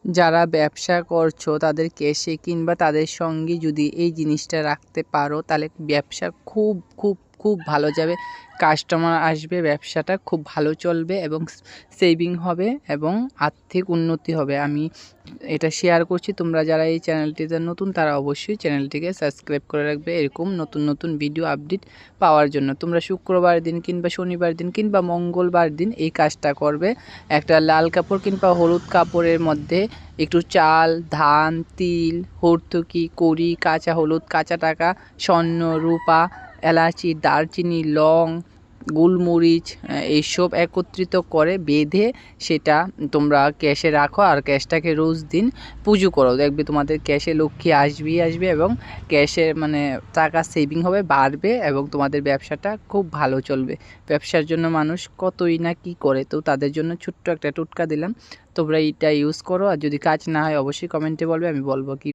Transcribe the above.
যারা ব্যবসা করছো তাদের ক্যাশে কিংবা তাদের সঙ্গে যদি এই জিনিসটা রাখতে পারো তাহলে ব্যবসা খুব খুব খুব ভালো যাবে, কাস্টমার আসবে, ব্যবসাটা খুব ভালো চলবে এবং সেভিং হবে এবং আর্থিক উন্নতি হবে। আমি এটা শেয়ার করছি, তোমরা যারা এই চ্যানেলটিতে নতুন তারা অবশ্যই চ্যানেলটিকে সাবস্ক্রাইব করে রাখবে এরকম নতুন নতুন ভিডিও আপডেট পাওয়ার জন্য। তোমরা শুক্রবার দিন কিংবা শনিবার দিন কিংবা মঙ্গলবার দিন এই কাজটা করবে। একটা লাল কাপড় কিংবা হলুদ কাপড়ের মধ্যে একটু চাল, ধান, তিল, হর্তুকি, কড়ি, কাঁচা হলুদ, কাঁচা টাকা, স্বর্ণ, রূপা, এলাচি, দারচিনি, লং, গোলমরিচ এইসব একত্রিত করে বেঁধে সেটা তোমরা ক্যাশে রাখো আর ক্যাশটাকে রোজ দিন পুজো করো। দেখবে তোমাদের ক্যাশে লক্ষ্মী আসবেই আসবে এবং ক্যাশে মানে টাকা সেভিং হবে, বাড়বে এবং তোমাদের ব্যবসাটা খুব ভালো চলবে। ব্যবসার জন্য মানুষ কতই না কী করে, তো তাদের জন্য ছোট্ট একটা টোটকা দিলাম, তোমরা এইটা ইউজ করো। আর যদি কাজ না হয় অবশ্যই কমেন্টে বলবে, আমি বলবো কি